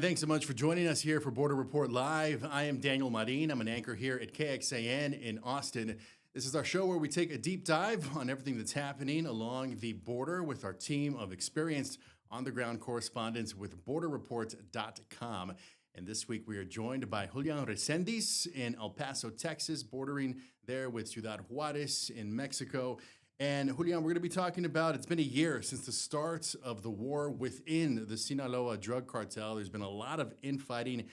thanks so much for joining us here for Border Report Live. I am Daniel Marin. I'm an anchor here at KXAN in Austin. This is our show where we take a deep dive on everything that's happening along the border with our team of experienced on-the-ground correspondents with borderreport.com. And this week we are joined by Julian Resendiz in El Paso, Texas, bordering there with Ciudad Juarez in Mexico. And Julian, we're going to be talking about, it's been a year since the start of the war within the Sinaloa drug cartel. There's been a lot of infighting.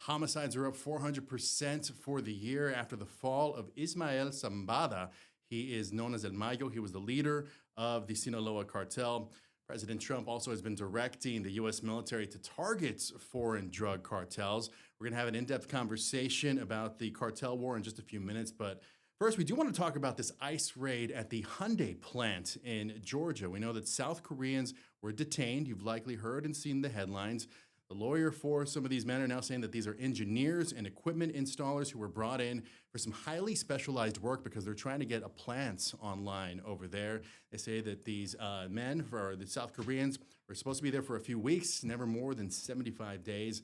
Homicides are up 400% for the year after the fall of Ismael Zambada. He is known as El Mayo. He was the leader of the Sinaloa cartel. President Trump also has been directing the U.S. military to target foreign drug cartels. We're going to have an in-depth conversation about the cartel war in just a few minutes, but first, we do want to talk about this ICE raid at the Hyundai plant in Georgia. We know that South Koreans were detained. You've likely heard and seen the headlines. The lawyer for some of these men are now saying that these are engineers and equipment installers who were brought in for some highly specialized work because they're trying to get a plant online over there. They say that these men, for the South Koreans, were supposed to be there for a few weeks, never more than 75 days.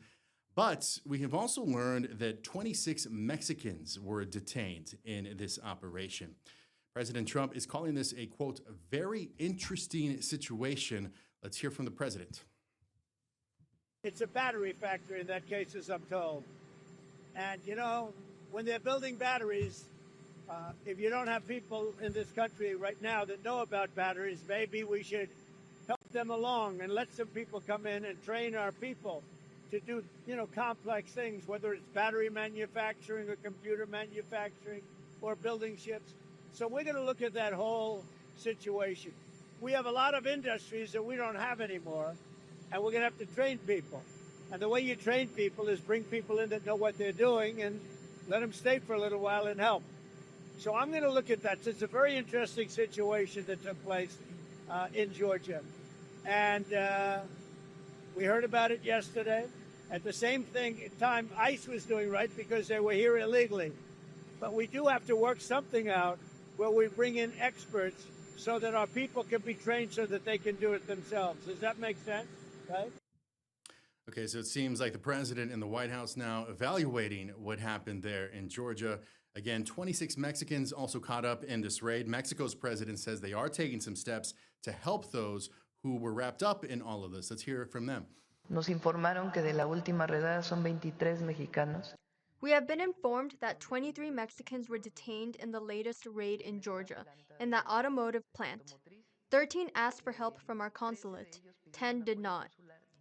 But we have also learned that 26 Mexicans were detained in this operation. President Trump is calling this a, quote, very interesting situation. Let's hear from the president. It's a battery factory in that case, as I'm told. And, you know, when they're building batteries, if you don't have people in this country right now that know about batteries, maybe we should help them along and let some people come in and train our people to do, you know, complex things, whether it's battery manufacturing or computer manufacturing or building ships. So we're going to look at that whole situation. We have a lot of industries that we don't have anymore, and we're going to have to train people. And the way you train people is bring people in that know what they're doing and let them stay for a little while and help. So I'm going to look at that. It's a very interesting situation that took place in Georgia. And we heard about it yesterday. At the same time, ICE was doing right because they were here illegally. But we do have to work something out where we bring in experts so that our people can be trained so that they can do it themselves. Does that make sense? Right? Okay, so it seems like the president and the White House now evaluating what happened there in Georgia. Again, 26 Mexicans also caught up in this raid. Mexico's president says they are taking some steps to help those who were wrapped up in all of this. Let's hear from them. Nos informaron que de la última redada son 23 mexicanos. We have been informed that 23 Mexicans were detained in the latest raid in Georgia, in that automotive plant. 13 asked for help from our consulate. 10 did not.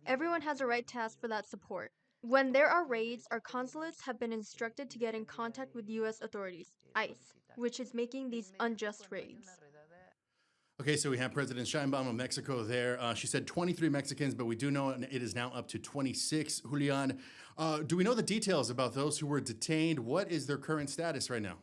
Everyone has a right to ask for that support. When there are raids, our consulates have been instructed to get in contact with U.S. authorities, ICE, which is making these unjust raids. Okay, so we have President Sheinbaum of Mexico there. She said 23 Mexicans, but we do know it is now up to 26. Julian, do we know the details about those who were detained? What is their current status right now?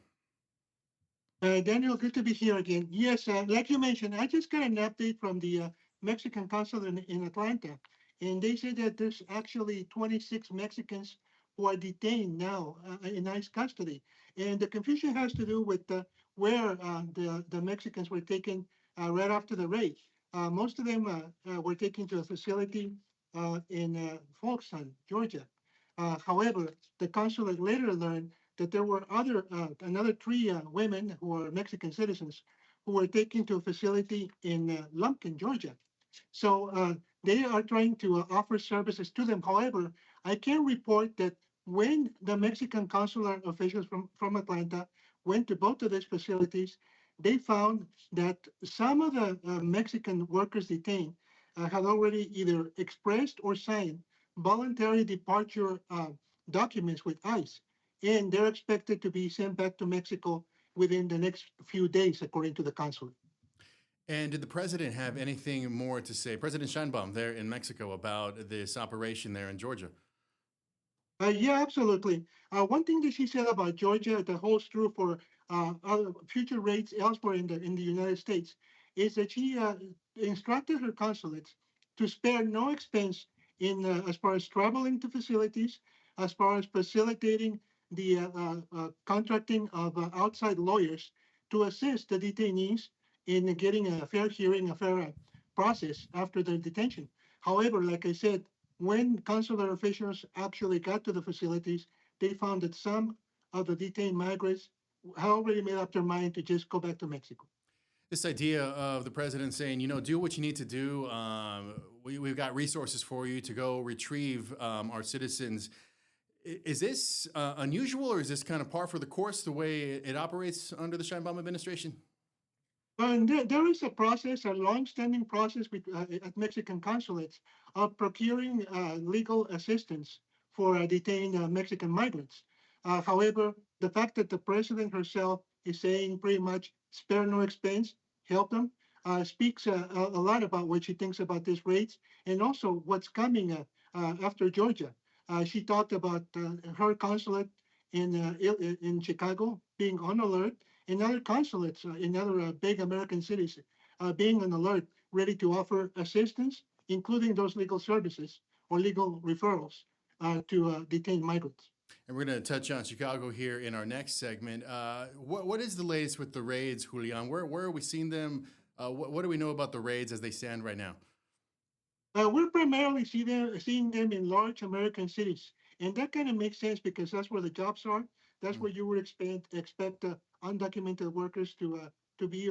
Daniel, good to be here again. Yes, like you mentioned, I just got an update from the Mexican consulate in Atlanta, and they said that there's actually 26 Mexicans who are detained now in ICE custody. And the confusion has to do with where the Mexicans were taken right after the raid. Most of them were taken to a facility in Folkston, Georgia. However, the consulate later learned that there were another 3 women who are Mexican citizens who were taken to a facility in Lumpkin, Georgia. So they are trying to offer services to them. However, I can report that when the Mexican consular officials from Atlanta went to both of these facilities, they found that some of the Mexican workers detained had already either expressed or signed voluntary departure documents with ICE, and they're expected to be sent back to Mexico within the next few days, according to the consulate. And did the president have anything more to say, President Sheinbaum there in Mexico, about this operation there in Georgia? Yeah, absolutely. One thing that she said about Georgia that holds true for other future raids elsewhere in the United States is that she instructed her consulates to spare no expense in as far as traveling to facilities, as far as facilitating the contracting of outside lawyers to assist the detainees in getting a fair hearing, a fair process after their detention. However, like I said, when consular officials actually got to the facilities, they found that some of the detained migrants had already made up their mind to just go back to Mexico. This idea of the president saying, do what you need to do. We've got resources for you to go retrieve our citizens. Is this unusual, or is this kind of par for the course, the way it operates under the Sheinbaum administration? And there is a process, a long-standing process at Mexican consulates of procuring legal assistance for detained Mexican migrants. However, the fact that the president herself is saying pretty much spare no expense, help them, speaks a lot about what she thinks about these rates and also what's coming after Georgia. She talked about her consulate in Chicago being on alert, and other consulates in other big American cities being on alert, ready to offer assistance, including those legal services or legal referrals to detained migrants. And we're going to touch on Chicago here in our next segment. What is the latest with the raids, Julian? Where are we seeing them? What do we know about the raids as they stand right now? We're primarily seeing them in large American cities, and that kind of makes sense because that's where the jobs are. That's where you would expect undocumented workers to be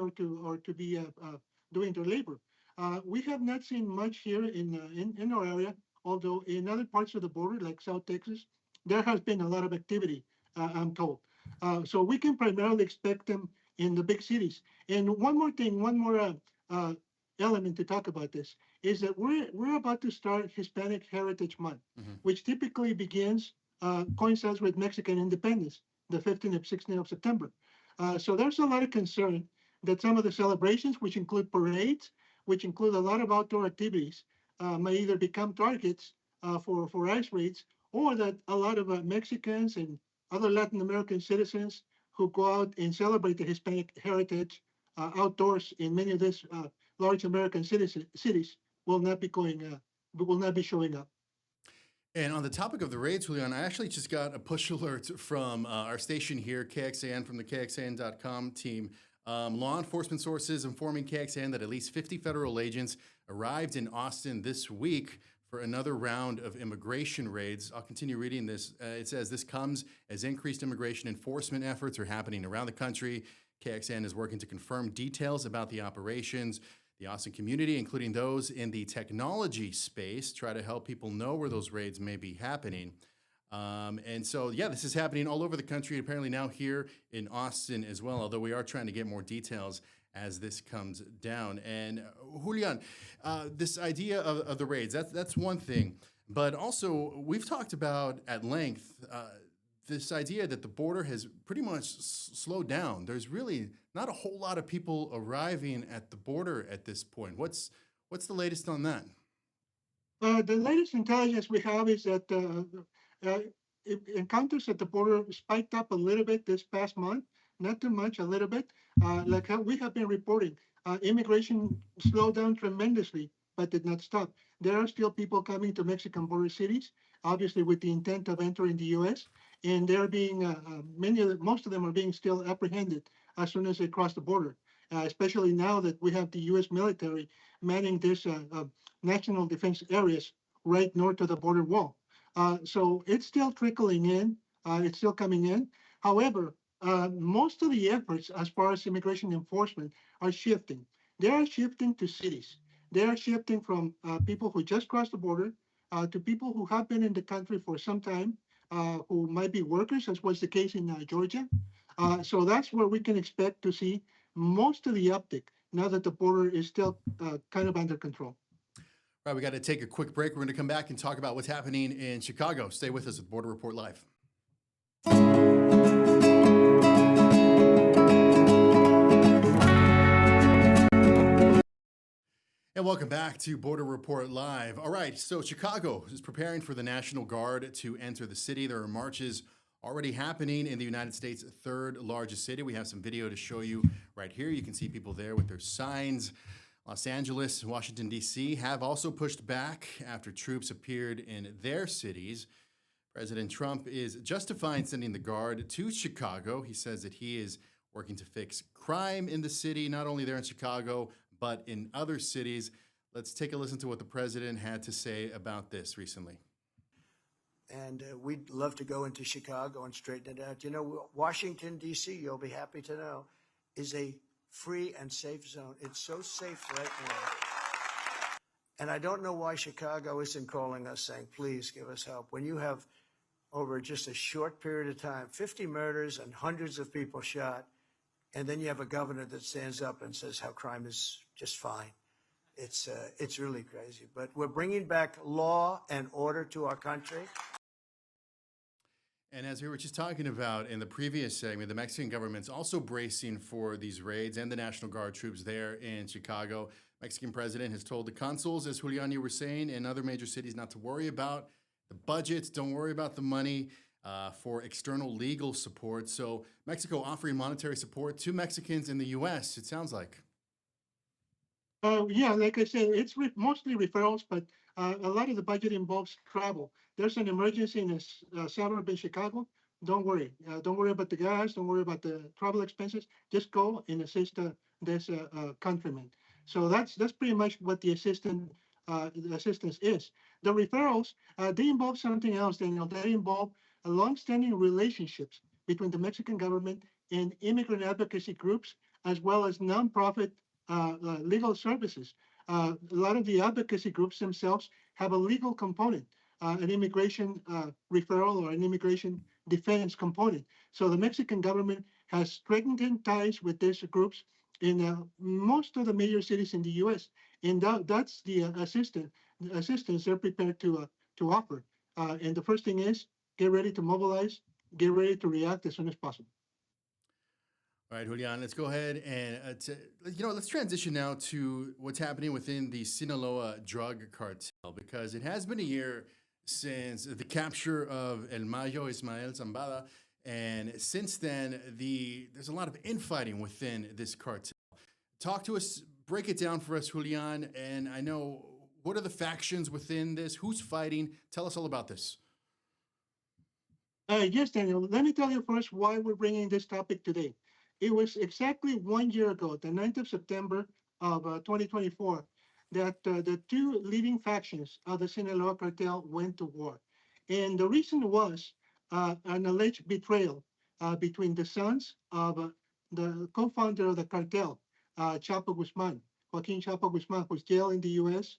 doing their labor. We have not seen much here in our area, although in other parts of the border, like South Texas, there has been a lot of activity. I'm told. So we can primarily expect them in the big cities. And one more thing, one more element to talk about this is that we're about to start Hispanic Heritage Month, which typically coincides with Mexican independence, the 15th and 16th of September. So there's a lot of concern that some of the celebrations, which include parades, which include a lot of outdoor activities, may either become targets for ICE raids, or that a lot of Mexicans and other Latin American citizens who go out and celebrate the Hispanic heritage outdoors in many of these large American cities will not be showing up. And on the topic of the raids, Julian, I actually just got a push alert from our station here, KXAN, from the KXAN.com team. Law enforcement sources informing KXAN that at least 50 federal agents arrived in Austin this week for another round of immigration raids. I'll continue reading this. It says, this comes as increased immigration enforcement efforts are happening around the country. KXAN is working to confirm details about the operations. The Austin community, including those in the technology space, try to help people know where those raids may be happening. And so, yeah, this is happening all over the country, apparently now here in Austin as well, although we are trying to get more details as this comes down. And Julian, this idea of the raids, that's one thing. But also, we've talked about at length this idea that the border has pretty much slowed down. There's really not a whole lot of people arriving at the border at this point. What's the latest on that? The latest intelligence we have is that encounters at the border spiked up a little bit this past month, not too much, a little bit. Like how we have been reporting, immigration slowed down tremendously, but did not stop. There are still people coming to Mexican border cities, obviously with the intent of entering the U.S., and they're being most of them are being still apprehended as soon as they cross the border. Especially now that we have the U.S. military manning these national defense areas right north of the border wall. So it's still trickling in. It's still coming in. However, most of the efforts as far as immigration enforcement are shifting. They are shifting to cities. They are shifting from people who just crossed the border to people who have been in the country for some time, who might be workers, as was the case in Georgia. So that's where we can expect to see most of the uptick now that the border is still kind of under control. All right, we got to take a quick break. We're going to come back and talk about what's happening in Chicago. Stay with us with Border Report Live. And welcome back to Border Report Live. All right, so Chicago is preparing for the National Guard to enter the city. There are marches already happening in the United States' third largest city. We have some video to show you right here. You can see people there with their signs. Los Angeles and Washington, D.C. have also pushed back after troops appeared in their cities. President Trump is justifying sending the Guard to Chicago. He says that he is working to fix crime in the city, not only there in Chicago, but in other cities. Let's take a listen to what the president had to say about this recently. And we'd love to go into Chicago and straighten it out. You know, Washington, D.C., you'll be happy to know, is a free and safe zone. It's so safe right now. And I don't know why Chicago isn't calling us saying, please give us help. When you have, over just a short period of time, 50 murders and hundreds of people shot, and then you have a governor that stands up and says how crime is just fine. It's really crazy. But we're bringing back law and order to our country. And as we were just talking about in the previous segment, the Mexican government's also bracing for these raids and the National Guard troops there in Chicago. Mexican president has told the consuls, as Julian, you were saying, in other major cities not to worry about the budgets, don't worry about the money for external legal support. So Mexico offering monetary support to Mexicans in the U.S., it sounds like. Yeah, like I said, it's mostly referrals, but a lot of the budget involves travel. There's an emergency in a suburb in Chicago. Don't worry. Don't worry about the gas. Don't worry about the travel expenses. Just go and assist this countryman. So that's pretty much what the assistance is. The referrals, they involve something else, Daniel. They involve long-standing relationships between the Mexican government and immigrant advocacy groups, as well as nonprofit legal services. A lot of the advocacy groups themselves have a legal component, an immigration referral or an immigration defense component. So the Mexican government has strengthened ties with these groups in most of the major cities in the U.S. And that's the assistance they're prepared to offer. And the first thing is get ready to mobilize, get ready to react as soon as possible. All right, Julian, let's go ahead and, let's transition now to what's happening within the Sinaloa drug cartel, because it has been a year since the capture of El Mayo Ismael Zambada. And since then, there's a lot of infighting within this cartel. Talk to us, break it down for us, Julian. And I know, what are the factions within this? Who's fighting? Tell us all about this. Yes, Daniel. Let me tell you first why we're bringing this topic today. It was exactly 1 year ago, the 9th of September of 2024, that the two leading factions of the Sinaloa cartel went to war. And the reason was an alleged betrayal between the sons of the co-founder of the cartel, Chapo Guzman, Joaquin Chapo Guzman, who's jailed in the U.S.,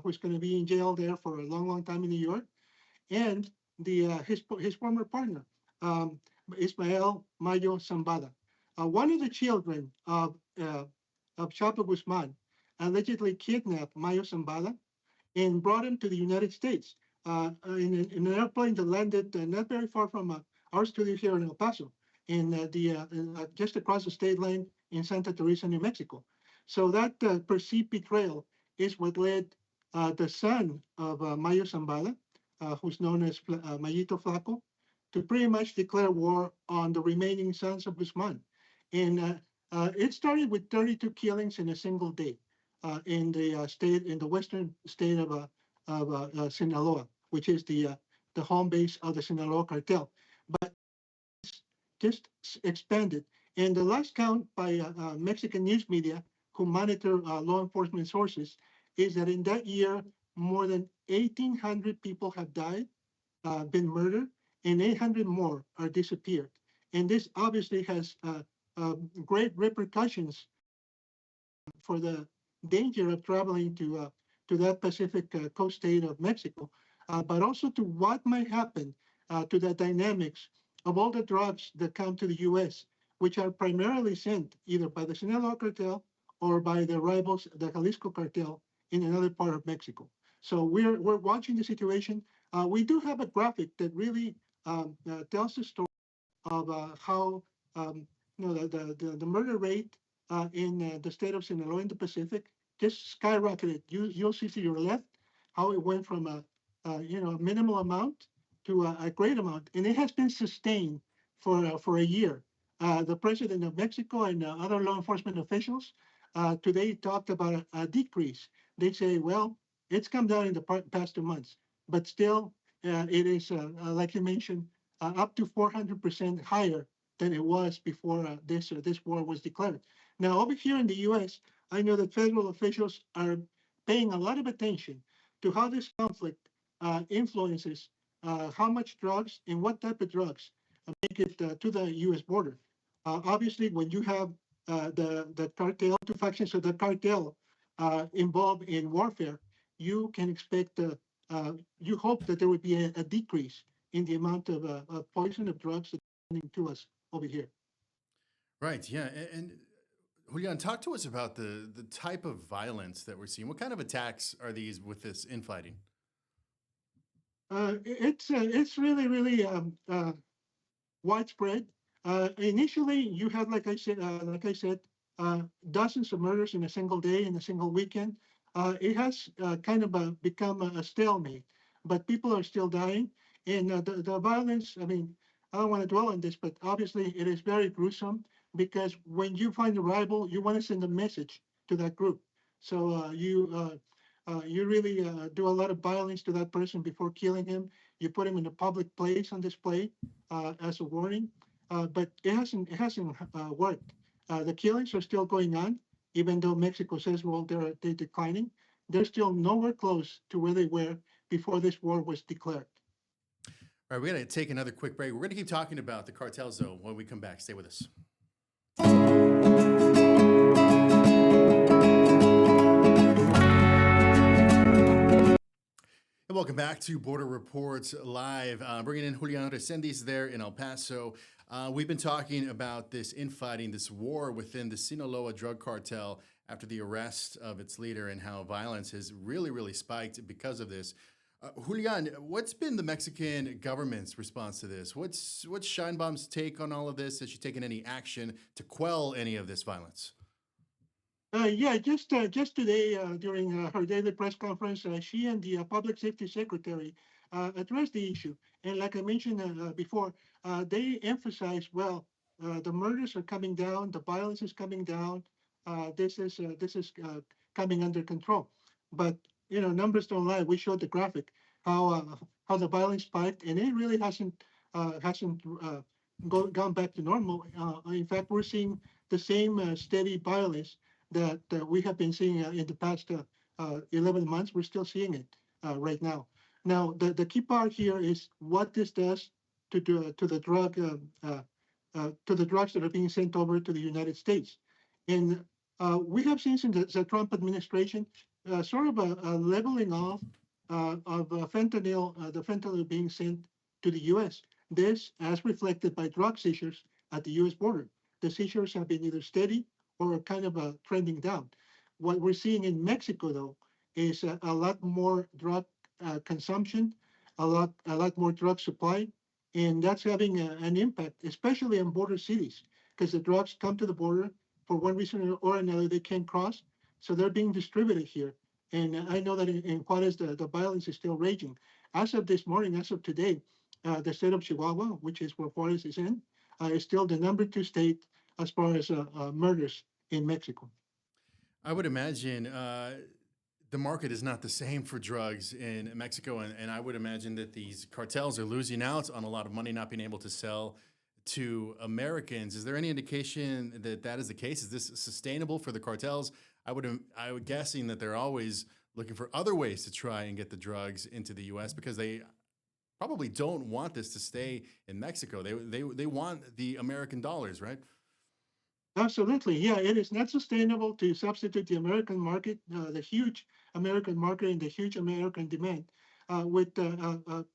who's going to be in jail there for a long, long time in New York, and his former partner, Ismael Mayo Zambada. One of the children of Chapo Guzman allegedly kidnapped Mayo Zambada and brought him to the United States in an airplane that landed not very far from our studio here in El Paso, just across the state line in Santa Teresa, New Mexico. So that perceived betrayal is what led the son of Mayo Zambada, who's known as Mayito Flaco, to pretty much declare war on the remaining sons of Guzman. And it started with 32 killings in a single day in the western state of Sinaloa, which is the home base of the Sinaloa cartel. But it's just expanded. And the last count by Mexican news media, who monitor law enforcement sources, is that in that year, more than 1,800 people have died, been murdered, and 800 more are disappeared. And this obviously has great repercussions for the danger of traveling to that Pacific coast state of Mexico, but also to what might happen to the dynamics of all the drugs that come to the U.S., which are primarily sent either by the Sinaloa cartel or by the rivals, the Jalisco cartel, in another part of Mexico. So we're watching the situation. We do have a graphic that really tells the story of how the murder rate in the state of Sinaloa in the Pacific just skyrocketed. You'll see to your left how it went from a minimal amount to a great amount, and it has been sustained for a year. The president of Mexico and other law enforcement officials today talked about a decrease. They say, well, it's come down in the past 2 months, but still it is, like you mentioned, up to 400% higher than it was before this war was declared. Now, over here in the U.S., I know that federal officials are paying a lot of attention to how this conflict influences how much drugs and what type of drugs make it to the U.S. border. Obviously, when you have the cartel, two factions of the cartel involved in warfare, you can expect, you hope that there would be a decrease in the amount of poison of drugs that's coming to us over here. Right. Yeah. And Julian, talk to us about the type of violence that we're seeing. What kind of attacks are these with this infighting? It's really widespread. Initially, you had, like I said, dozens of murders in a single day, in a single weekend. It has kind of become a stalemate, but people are still dying. And the violence, I mean, I don't want to dwell on this, but obviously it is very gruesome because when you find a rival, you want to send a message to that group. So you really do a lot of violence to that person before killing him. You put him in a public place on display as a warning, but it hasn't worked. The killings are still going on, even though Mexico says, well, they're declining. They're still nowhere close to where they were before this war was declared. All right, we're going to take another quick break. We're going to keep talking about the cartels, though, when we come back. Stay with us. And welcome back to Border Reports Live. Bringing in Julian Resendiz there in El Paso. We've been talking about this infighting, this war within the Sinaloa drug cartel after the arrest of its leader and how violence has really spiked because of this. Julian, what's been the Mexican government's response to this? What's Sheinbaum's take on all of this? Has she taken any action to quell any of this violence? Yeah, just today during her daily press conference, she and the public safety secretary addressed the issue. And like I mentioned before, they emphasized, well, the murders are coming down, the violence is coming down, this is coming under control. But numbers don't lie. We showed the graphic how the violence spiked, and it really hasn't gone back to normal. In fact, we're seeing the same steady violence that we have been seeing in the past 11 months. We're still seeing it right now. Now, the key part here is what this does to the drugs that are being sent over to the United States. And we have seen since the Trump administration sort of a leveling off of fentanyl, the fentanyl being sent to the U.S. This, as reflected by drug seizures at the U.S. border. The seizures have been either steady or kind of trending down. What we're seeing in Mexico, though, is a lot more drug consumption, a lot more drug supply, and that's having an impact, especially on border cities, because the drugs come to the border for one reason or another. They can't cross, so they're being distributed here. And I know that in Juarez, the violence is still raging. As of this morning, as of today, the state of Chihuahua, which is where Juarez is in, is still the #2 state as far as murders in Mexico. I would imagine the market is not the same for drugs in Mexico, and I would imagine that these cartels are losing out on a lot of money not being able to sell to Americans. Is there any indication that that is the case? Is this sustainable for the cartels? I would guessing that they're always looking for other ways to try and get the drugs into the U.S. because they probably don't want this to stay in Mexico. They want the American dollars, right? Absolutely, yeah. It is not sustainable to substitute the American market, the huge American market and the huge American demand, with a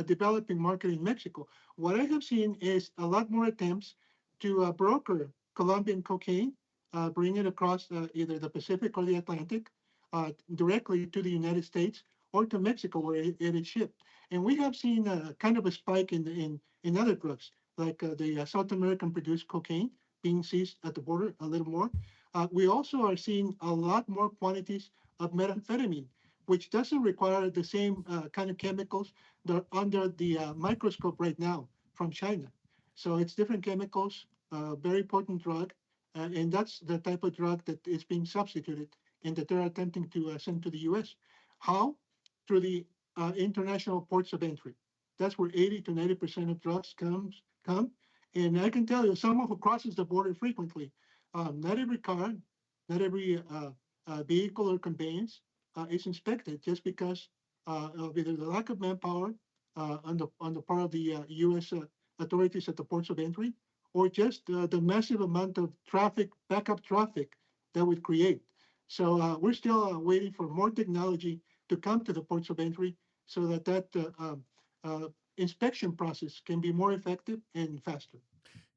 developing market in Mexico. What I have seen is a lot more attempts to broker Colombian cocaine, bring it across either the Pacific or the Atlantic, directly to the United States or to Mexico, where it is shipped. And we have seen kind of a spike in other drugs, like the South American produced cocaine being seized at the border a little more. We also are seeing a lot more quantities of methamphetamine, which doesn't require the same kind of chemicals that are under the microscope right now from China. So it's different chemicals, very potent drug, and that's the type of drug that is being substituted and that they're attempting to send to the U.S. How? Through the international ports of entry. That's where 80 to 90% of drugs come. And I can tell you, someone who crosses the border frequently, not every car, not every vehicle or conveyance is inspected just because of either the lack of manpower on the part of the U.S. Authorities at the ports of entry, or just the massive amount of traffic, backup traffic that would create. So we're still waiting for more technology to come to the ports of entry so that inspection process can be more effective and faster.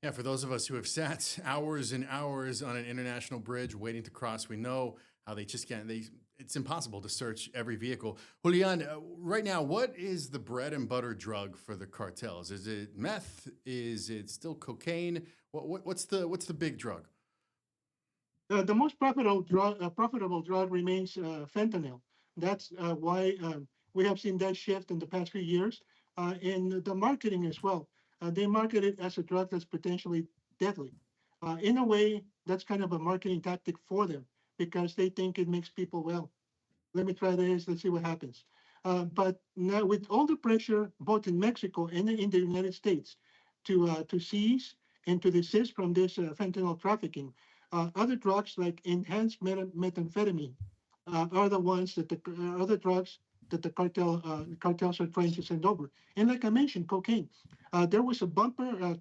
Yeah, for those of us who have sat hours and hours on an international bridge waiting to cross, we know how they just can't. It's impossible to search every vehicle. Julian, right now, what is the bread and butter drug for the cartels? Is it meth? Is it still cocaine? What's the big drug? The most profitable drug remains fentanyl. That's why we have seen that shift in the past few years. In the marketing as well, they market it as a drug that's potentially deadly. In a way, that's kind of a marketing tactic for them because they think it makes people well. Let me try this. Let's see what happens. But now, with all the pressure, both in Mexico and in the United States, to seize and to desist from this fentanyl trafficking, other drugs like enhanced methamphetamine are the ones that the other drugs that the cartels are trying to send over. And like I mentioned, cocaine. There was a bumper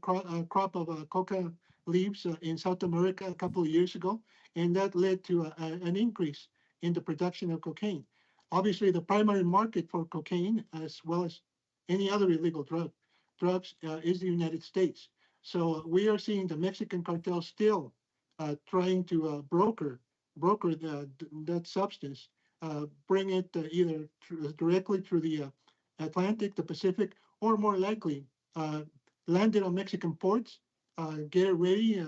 crop of coca leaves in South America a couple of years ago, and that led to an increase in the production of cocaine. Obviously, the primary market for cocaine, as well as any other illegal drugs, is the United States. So we are seeing the Mexican cartel still trying to broker that substance, bring it either directly through the Atlantic, the Pacific, or more likely land it on Mexican ports, get it ready,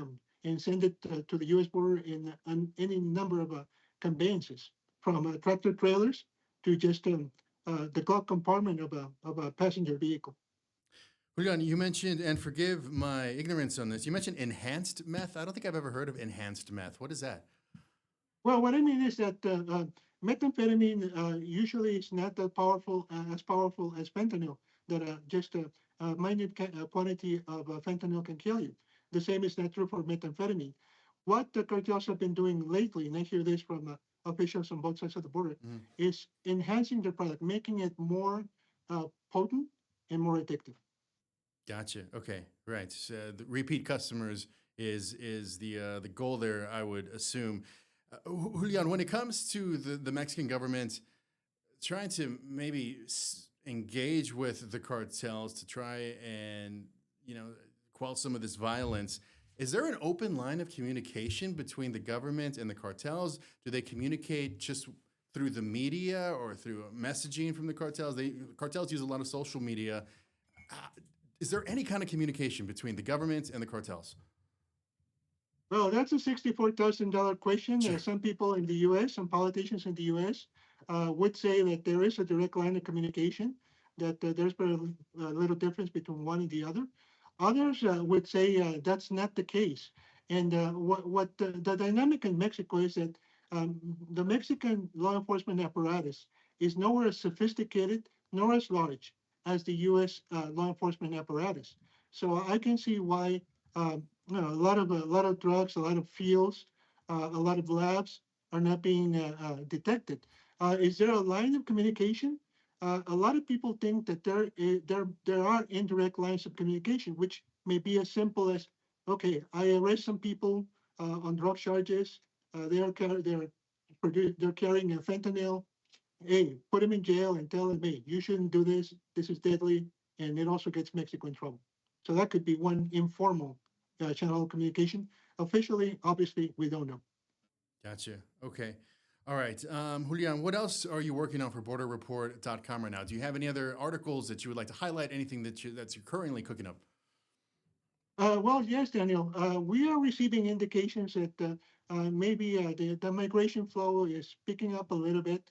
and send it to the U.S. border in any number of conveyances, from tractor trailers to just the glove compartment of a passenger vehicle. Julian, you mentioned, and forgive my ignorance on this, you mentioned enhanced meth. I don't think I've ever heard of enhanced meth. What is that? Well, what I mean is that methamphetamine usually is not that powerful, as powerful as fentanyl, that just a minute quantity of fentanyl can kill you. The same is not true for methamphetamine. What the cartels have been doing lately, and I hear this from officials on both sides of the border, is enhancing their product, making it more potent and more addictive. Gotcha. Okay, right. So the repeat customers is the goal there, I would assume. Julian, when it comes to the Mexican government trying to maybe engage with the cartels to try and quell some of this violence, is there an open line of communication between the government and the cartels? Do they communicate just through the media or through messaging from the cartels? Cartels use a lot of social media. Is there any kind of communication between the government and the cartels? Well, that's a $64,000 question. Sure. Some people in the U.S., some politicians in the U.S. Would say that there is a direct line of communication, that there's very little difference between one and the other. Others would say that's not the case. And what the dynamic in Mexico is that the Mexican law enforcement apparatus is nowhere as sophisticated nor as large as the U.S. Law enforcement apparatus. So I can see why a lot of drugs, a lot of fields, a lot of labs are not being detected. Is there a line of communication? A lot of people think that there are indirect lines of communication, which may be as simple as, okay, I arrest some people on drug charges. They're carrying a fentanyl. Hey, put them in jail and tell them, hey, you shouldn't do this. This is deadly, and it also gets Mexico in trouble. So that could be one informal channel of communication. Officially, obviously, we don't know. Gotcha. Okay. All right. Julian, what else are you working on for borderreport.com right now? Do you have any other articles that you would like to highlight? Anything that you're currently cooking up? Well, yes, Daniel. We are receiving indications that maybe the migration flow is picking up a little bit.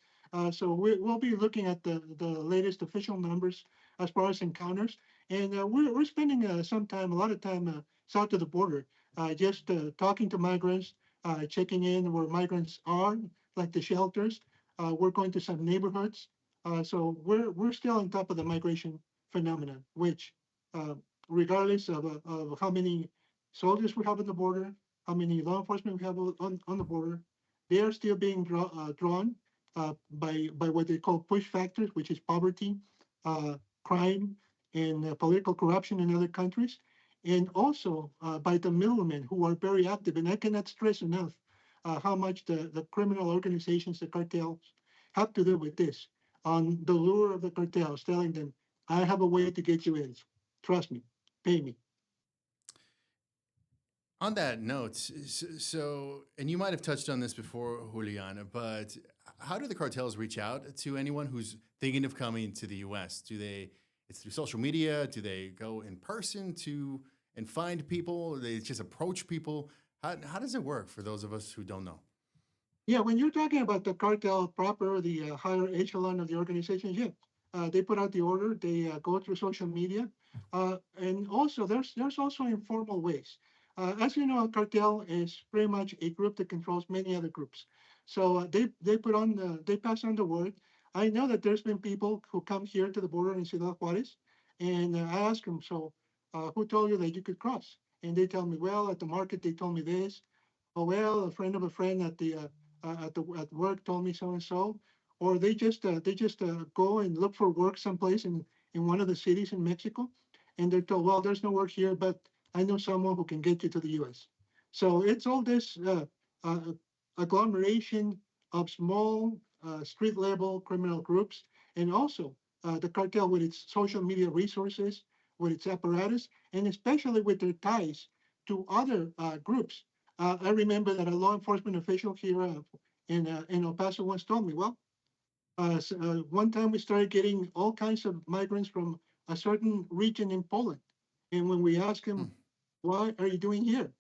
So we'll be looking at the latest official numbers as far as encounters. And we're spending a lot of time south of the border, just talking to migrants, checking in where migrants are, like the shelters. We're going to some neighborhoods. So we're still on top of the migration phenomenon, which regardless of how many soldiers we have at the border, how many law enforcement we have on the border, they are still being drawn by what they call push factors, which is poverty, crime, and political corruption in other countries, and also by the middlemen who are very active. And I cannot stress enough how much the criminal organizations, the cartels, have to do with this on the lure of the cartels, telling them, I have a way to get you in. Trust me, pay me. On that note, so, and you might have touched on this before, Juliana, but how do the cartels reach out to anyone who's thinking of coming to the U.S.? It's through social media? Do they go in person and find people? Do they just approach people? How does it work for those of us who don't know? Yeah, when you're talking about the cartel proper, the higher echelon of the organization, yeah, they put out the order. They go through social media, and also there's also informal ways. As you know, a cartel is pretty much a group that controls many other groups. So they pass on the word. I know that there's been people who come here to the border in Ciudad Juarez, and I ask them, so who told you that you could cross? And they tell me, well, at the market they told me this. Oh well, a friend of a friend at work told me so and so, or they just go and look for work someplace in one of the cities in Mexico, and they're told, well, there's no work here, but I know someone who can get you to the U.S. So it's all this uh, agglomeration of small street level criminal groups, and also the cartel with its social media resources, with its apparatus, and especially with their ties to other groups. I remember that a law enforcement official here in El Paso once told me, well, one time we started getting all kinds of migrants from a certain region in Poland. And when we asked him, what are you doing here?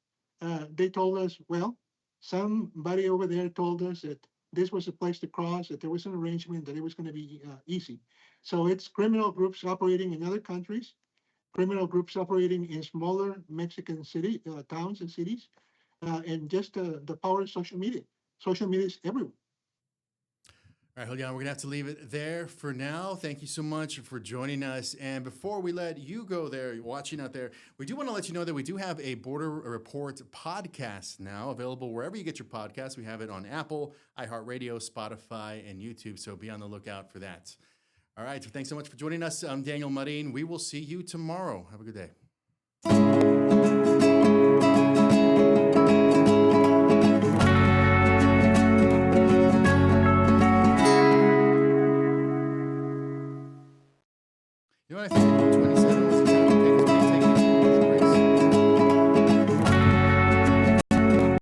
They told us, well, somebody over there told us that this was a place to cross, that there was an arrangement, that it was going to be easy. So it's criminal groups operating in other countries, criminal groups operating in smaller Mexican towns and cities, and just the power of social media. Social media is everywhere. All right, Julian, we're going to have to leave it there for now. Thank you so much for joining us. And before we let you go there, watching out there, we do want to let you know that we do have a Border Report podcast now available wherever you get your podcasts. We have it on Apple, iHeartRadio, Spotify, and YouTube. So be on the lookout for that. All right, so thanks so much for joining us. I'm Daniel Marin. We will see you tomorrow. Have a good day.